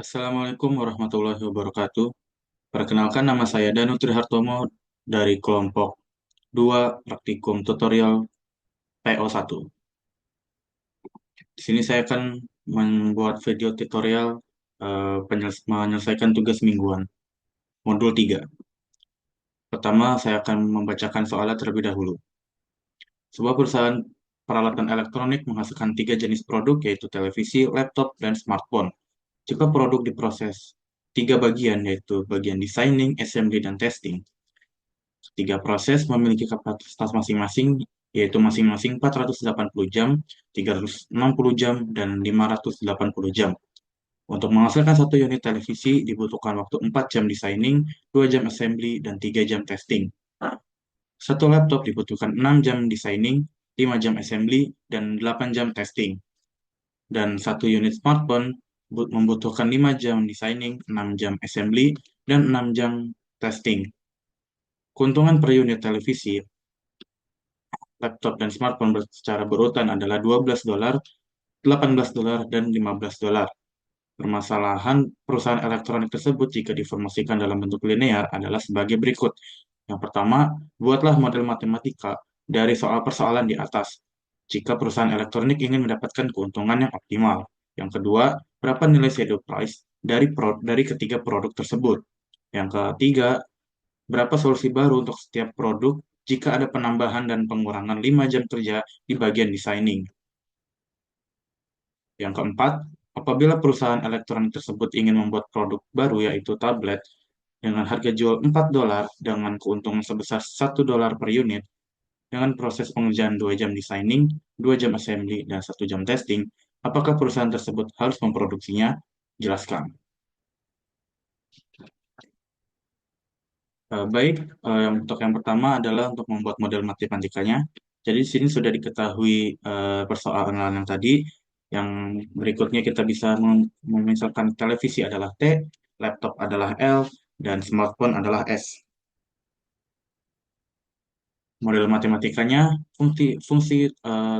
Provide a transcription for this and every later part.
Assalamualaikum warahmatullahi wabarakatuh. Perkenalkan nama saya Danu Trihartomo dari kelompok 2 Praktikum Tutorial PO1. Di sini saya akan membuat video tutorial menyelesaikan tugas mingguan, modul 3. Pertama, saya akan membacakan soalnya terlebih dahulu. Sebuah perusahaan peralatan elektronik menghasilkan 3 jenis produk, yaitu televisi, laptop, dan smartphone. Jika produk diproses 3 bagian, yaitu bagian designing, assembly, dan testing. Tiga proses memiliki kapasitas masing-masing, yaitu masing-masing 480 jam, 360 jam, dan 580 jam. Untuk menghasilkan satu unit televisi dibutuhkan waktu 4 jam designing, 2 jam assembly, dan 3 jam testing. Satu laptop dibutuhkan 6 jam designing, 5 jam assembly, dan 8 jam testing. Dan satu unit smartphone membutuhkan 5 jam designing, 6 jam assembly, dan 6 jam testing. Keuntungan per unit televisi laptop dan smartphone secara berurutan adalah $12, $18, dan $15. Permasalahan perusahaan elektronik tersebut jika diformasikan dalam bentuk linear adalah sebagai berikut. Yang pertama, buatlah model matematika dari soal persoalan di atas. Jika perusahaan elektronik ingin mendapatkan keuntungan yang optimal. Yang kedua, berapa nilai shadow price dari ketiga produk tersebut. Yang ketiga, berapa solusi baru untuk setiap produk jika ada penambahan dan pengurangan 5 jam kerja di bagian designing. Yang keempat, apabila perusahaan elektronik tersebut ingin membuat produk baru yaitu tablet dengan harga jual $4 dengan keuntungan sebesar $1 per unit dengan proses pengerjaan 2 jam designing, 2 jam assembly, dan 1 jam testing, apakah perusahaan tersebut harus memproduksinya? Jelaskan. Baik, untuk yang pertama adalah untuk membuat model matematikanya. Jadi di sini sudah diketahui persoalan yang tadi. Yang berikutnya kita bisa memisalkan televisi adalah T, laptop adalah L, dan smartphone adalah S. Model matematikanya, fungsi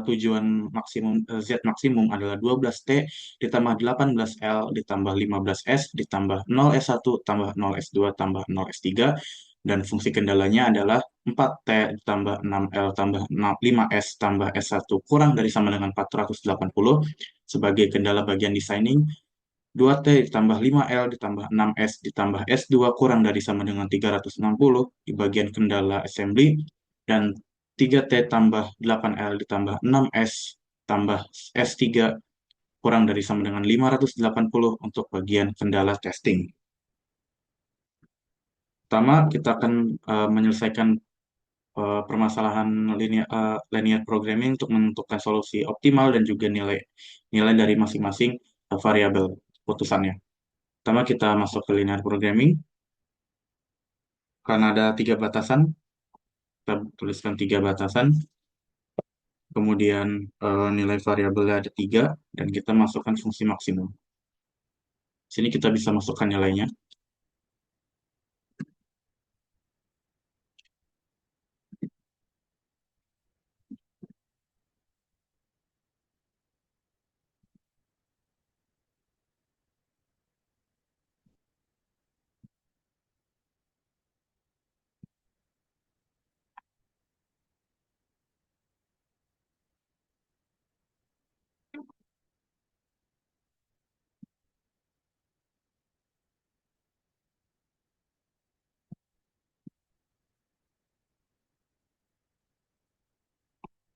tujuan maksimum Z maksimum adalah 12T ditambah 18L ditambah 15S ditambah 0S1 tambah 0S2 tambah 0S3, dan fungsi kendalanya adalah 4T ditambah 6L tambah 5S tambah S1 kurang dari sama dengan 480 sebagai kendala bagian designing, 2T ditambah 5L ditambah 6S ditambah S2 kurang dari sama dengan 360 di bagian kendala assembly, dan 3T tambah 8L ditambah 6S tambah S3 kurang dari sama dengan 580 untuk bagian kendala testing. Pertama, kita akan menyelesaikan permasalahan linear programming untuk menentukan solusi optimal dan juga nilai dari masing-masing variabel putusannya. Pertama, kita masuk ke linear programming. Karena ada 3 batasan, kita tuliskan 3 batasan. Kemudian nilai variabelnya ada 3, dan kita masukkan fungsi maksimum. Sini kita bisa masukkan nilainya.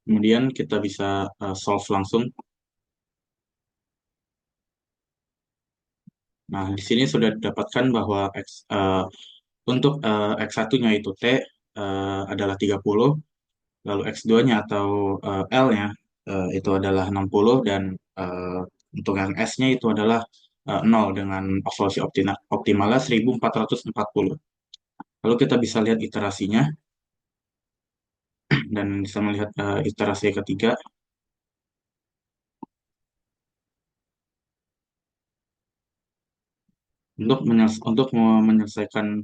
Kemudian kita bisa solve langsung. Nah, di sini sudah didapatkan bahwa untuk X1-nya itu T adalah 30, lalu X2-nya atau L-nya itu adalah 60, dan eh, untuk yang S-nya itu adalah 0 dengan solusi optimalnya 1440. Lalu kita bisa lihat iterasinya dan bisa melihat iterasi ketiga. Untuk menyelesaikan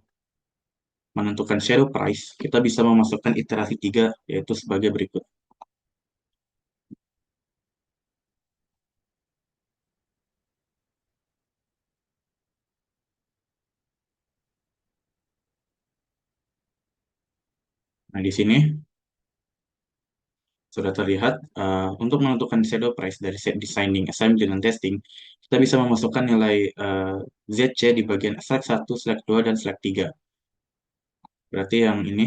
menentukan shadow price, kita bisa memasukkan iterasi 3, yaitu sebagai berikut. Nah, di sini sudah terlihat untuk menentukan shadow price dari set designing, assembly, dan testing, kita bisa memasukkan nilai ZC di bagian select 1, select 2, dan select 3. Berarti yang ini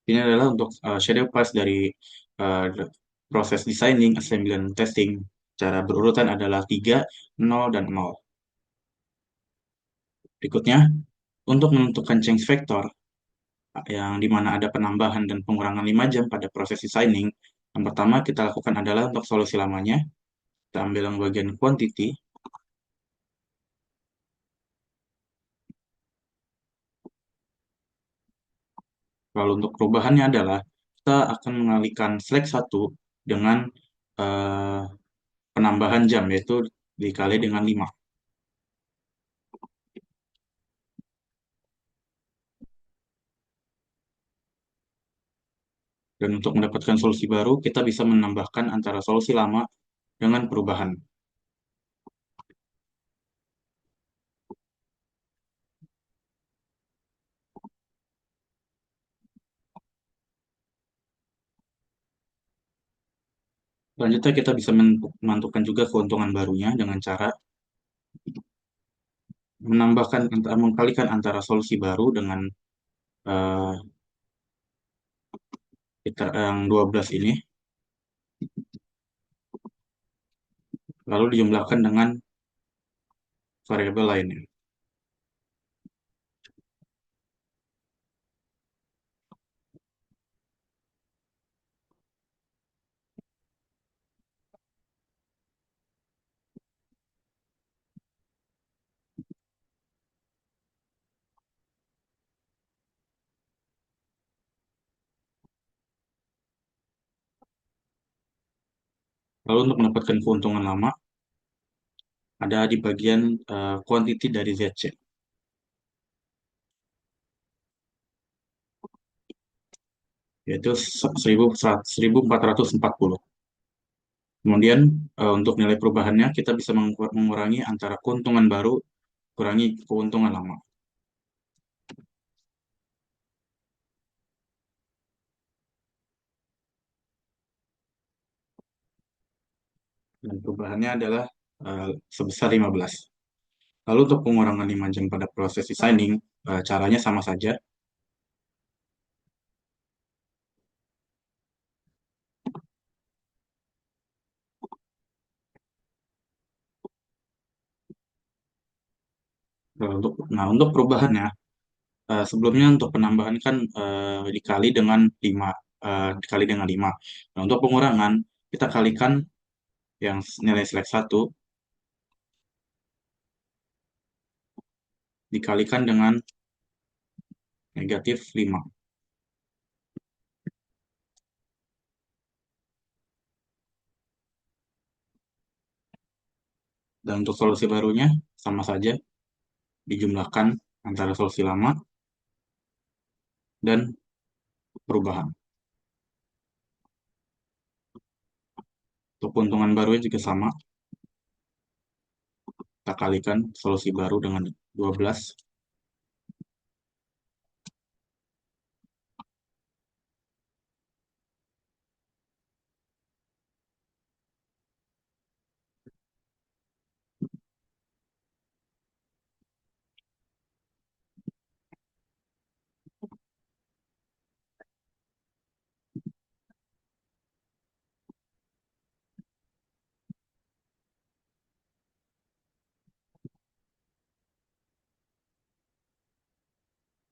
adalah untuk shadow price dari proses designing, assembly, dan testing. Cara berurutan adalah 3, 0, dan 0. Berikutnya, untuk menentukan change vector, yang dimana ada penambahan dan pengurangan 5 jam pada proses designing, yang pertama kita lakukan adalah untuk solusi lamanya, kita ambil yang bagian quantity, lalu untuk perubahannya adalah kita akan mengalihkan select 1 dengan eh, penambahan jam, yaitu dikali dengan 5. Dan untuk mendapatkan solusi baru, kita bisa menambahkan antara solusi lama dengan perubahan. Selanjutnya kita bisa menentukan juga keuntungan barunya dengan cara mengkalikan antara solusi baru dengan eh, yang 12 ini, lalu dijumlahkan dengan variabel lainnya. Lalu untuk mendapatkan keuntungan lama, ada di bagian quantity dari ZC, yaitu 1440. Kemudian untuk nilai perubahannya, kita bisa mengurangi antara keuntungan baru kurangi keuntungan lama. Dan perubahannya adalah sebesar 15. Lalu untuk pengurangan 5 jam pada proses designing, caranya sama saja. Untuk perubahannya, sebelumnya untuk penambahan kan dikali dengan 5. Nah, untuk pengurangan, kita kalikan yang nilai select 1 dikalikan dengan negatif 5. Dan untuk solusi barunya, sama saja, dijumlahkan antara solusi lama dan perubahan. Untuk keuntungan barunya juga sama, kita kalikan solusi baru dengan 12.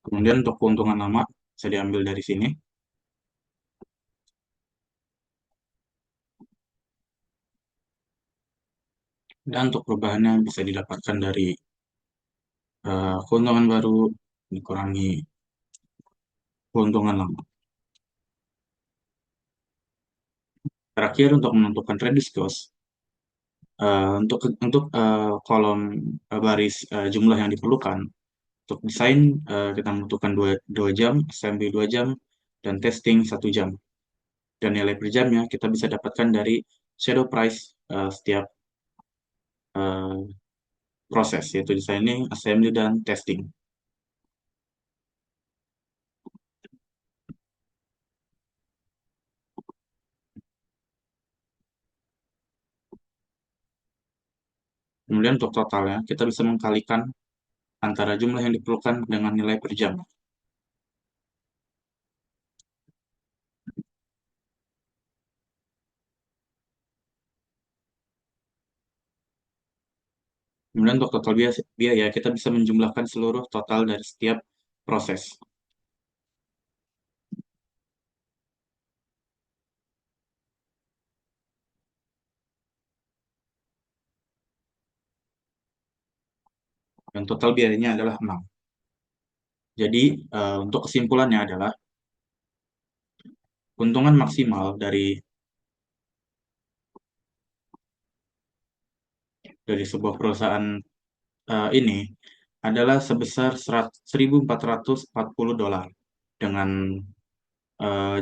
Kemudian untuk keuntungan lama, bisa diambil dari sini. Dan untuk perubahannya bisa didapatkan dari keuntungan baru dikurangi keuntungan lama. Terakhir untuk menentukan reduce cost, untuk kolom baris jumlah yang diperlukan untuk desain, kita membutuhkan 2 jam, assembly 2 jam, dan testing 1 jam. Dan nilai per jamnya kita bisa dapatkan dari shadow price setiap proses, yaitu designing, assembly, dan testing. Kemudian untuk totalnya, kita bisa mengkalikan antara jumlah yang diperlukan dengan nilai per jam. Kemudian untuk total biaya, kita bisa menjumlahkan seluruh total dari setiap proses. Dan total biayanya adalah 6. Jadi, untuk kesimpulannya adalah keuntungan maksimal dari sebuah perusahaan ini adalah sebesar 1.440 dolar dengan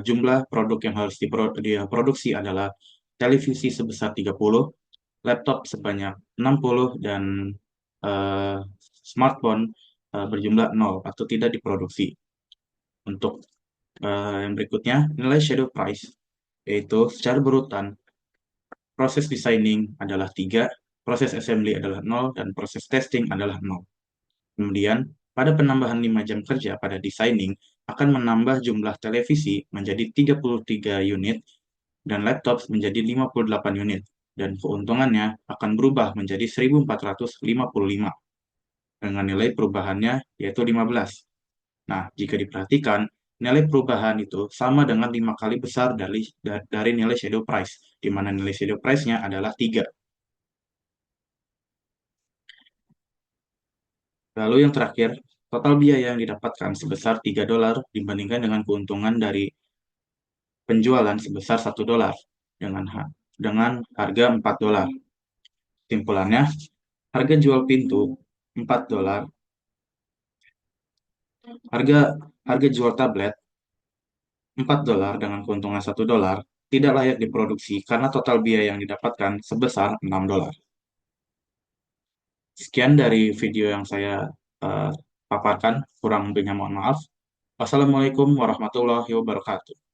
jumlah produk yang harus diproduksi adalah televisi sebesar 30, laptop sebanyak 60, dan eh, smartphone berjumlah 0 atau tidak diproduksi. Untuk yang berikutnya, nilai shadow price, yaitu secara berurutan, proses designing adalah 3, proses assembly adalah 0, dan proses testing adalah 0. Kemudian, pada penambahan 5 jam kerja pada designing akan menambah jumlah televisi menjadi 33 unit dan laptop menjadi 58 unit. Dan keuntungannya akan berubah menjadi 1.455 dengan nilai perubahannya yaitu 15. Nah, jika diperhatikan, nilai perubahan itu sama dengan 5 kali besar dari nilai shadow price, di mana nilai shadow price-nya adalah 3. Lalu yang terakhir, total biaya yang didapatkan sebesar 3 dolar dibandingkan dengan keuntungan dari penjualan sebesar 1 dolar dengan harga 4 dolar. Simpulannya, harga jual pintu 4 dolar, harga harga jual tablet 4 dolar dengan keuntungan 1 dolar tidak layak diproduksi karena total biaya yang didapatkan sebesar 6 dolar. Sekian dari video yang saya eh, paparkan, kurang lebihnya mohon maaf. Wassalamualaikum warahmatullahi wabarakatuh.